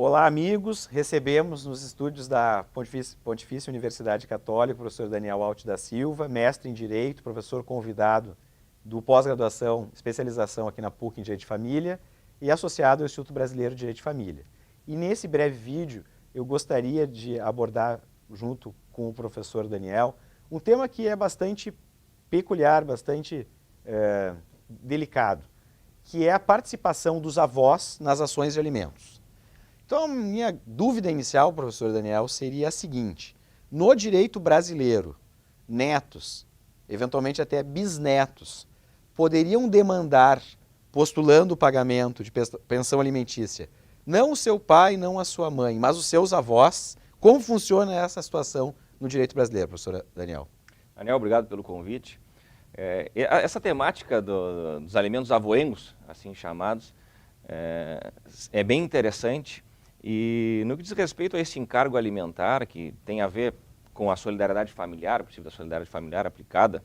Olá, amigos. Recebemos nos estúdios da Pontifícia Universidade Católica o professor Daniel Alt da Silva, mestre em Direito, professor convidado do pós-graduação, especialização aqui na PUC em Direito de Família e associado ao Instituto Brasileiro de Direito de Família. E nesse breve vídeo eu gostaria de abordar, junto com o professor Daniel, um tema que é bastante peculiar, bastante delicado, que é a participação dos avós nas ações de alimentos. Então, a minha dúvida inicial, professor Daniel, seria a seguinte: no direito brasileiro, netos, eventualmente até bisnetos, poderiam demandar, postulando o pagamento de pensão alimentícia, não o seu pai, não a sua mãe, mas os seus avós? Como funciona essa situação no direito brasileiro, professor Daniel? Daniel, obrigado pelo convite. Essa temática dos alimentos avoengos, assim chamados, é bem interessante. E no que diz respeito a esse encargo alimentar, que tem a ver com a solidariedade familiar, o princípio da solidariedade familiar aplicada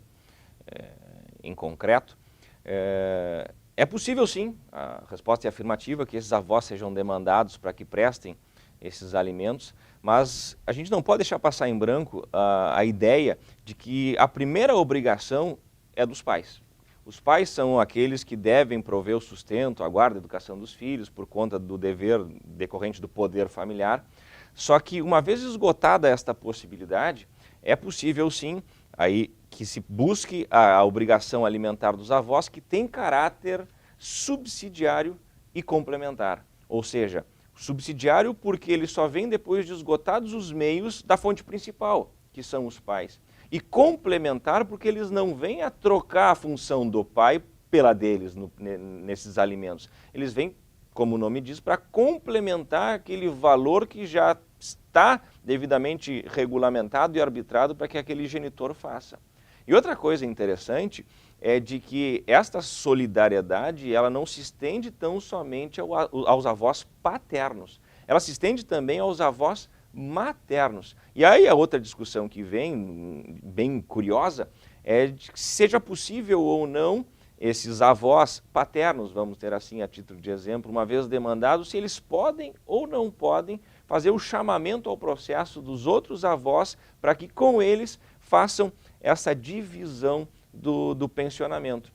em concreto, é possível sim, a resposta é afirmativa, que esses avós sejam demandados para que prestem esses alimentos, mas a gente não pode deixar passar em branco a ideia de que a primeira obrigação é dos pais. Os pais são aqueles que devem prover o sustento, a guarda, a educação dos filhos, por conta do dever decorrente do poder familiar. Só que, uma vez esgotada esta possibilidade, é possível sim aí que se busque a obrigação alimentar dos avós, que tem caráter subsidiário e complementar. Ou seja, subsidiário porque ele só vem depois de esgotados os meios da fonte principal, que são os pais. E complementar porque eles não vêm a trocar a função do pai pela deles nesses alimentos. Eles vêm, como o nome diz, para complementar aquele valor que já está devidamente regulamentado e arbitrado para que aquele genitor faça. E outra coisa interessante é de que esta solidariedade ela não se estende tão somente aos avós paternos, ela se estende também aos avós maternos. E aí a outra discussão que vem, bem curiosa, é de que seja possível ou não esses avós paternos, vamos ter assim a título de exemplo, uma vez demandados, se eles podem ou não podem fazer o chamamento ao processo dos outros avós para que com eles façam essa divisão do pensionamento.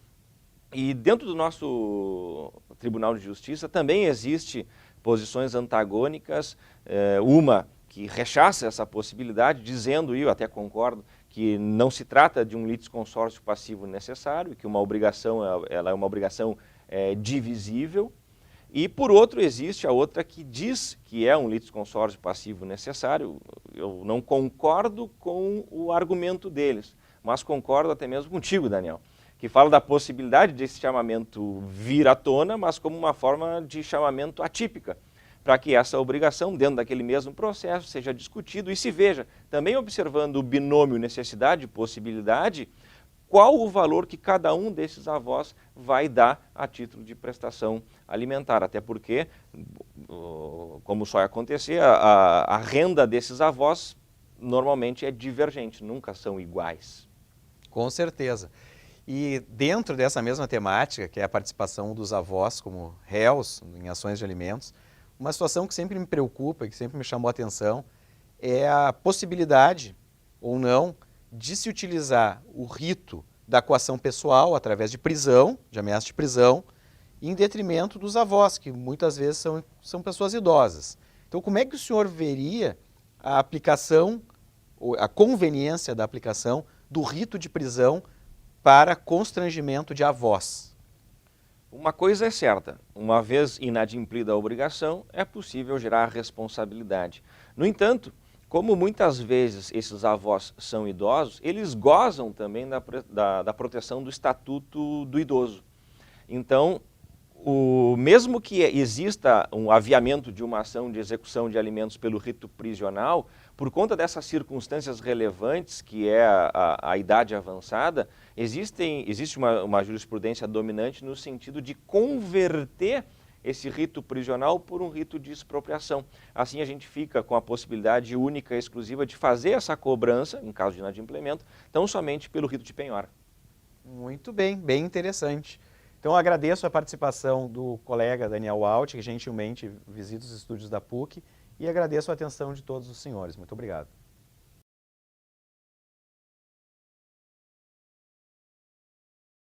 E dentro do nosso Tribunal de Justiça também existe posições antagônicas, uma que rechaça essa possibilidade, dizendo, e eu até concordo, que não se trata de um litisconsórcio passivo necessário, que uma obrigação ela é uma obrigação divisível. E, por outro, existe a outra que diz que é um litisconsórcio passivo necessário. Eu não concordo com o argumento deles, mas concordo até mesmo contigo, Daniel, que fala da possibilidade desse chamamento vir à tona, mas como uma forma de chamamento atípica, para que essa obrigação, dentro daquele mesmo processo, seja discutido e se veja, também observando o binômio necessidade e possibilidade, qual o valor que cada um desses avós vai dar a título de prestação alimentar. Até porque, como só ia acontecer, a renda desses avós normalmente é divergente, nunca são iguais. Com certeza. E dentro dessa mesma temática, que é a participação dos avós como réus em ações de alimentos, uma situação que sempre me preocupa, que sempre me chamou a atenção, é a possibilidade, ou não, de se utilizar o rito da coação pessoal através de prisão, de ameaça de prisão, em detrimento dos avós, que muitas vezes são pessoas idosas. Então, como é que o senhor veria a aplicação, a conveniência da aplicação do rito de prisão para constrangimento de avós? Uma coisa é certa, uma vez inadimplida a obrigação, é possível gerar responsabilidade. No entanto, como muitas vezes esses avós são idosos, eles gozam também da proteção do Estatuto do Idoso. Então, mesmo que exista um aviamento de uma ação de execução de alimentos pelo rito prisional, por conta dessas circunstâncias relevantes, que é a idade avançada, existe uma jurisprudência dominante no sentido de converter esse rito prisional por um rito de expropriação. Assim a gente fica com a possibilidade única e exclusiva de fazer essa cobrança, em caso de inadimplemento, tão somente pelo rito de penhora. Muito bem, bem interessante. Então, eu agradeço a participação do colega Daniel Alt, que gentilmente visita os estúdios da PUC, e agradeço a atenção de todos os senhores. Muito obrigado.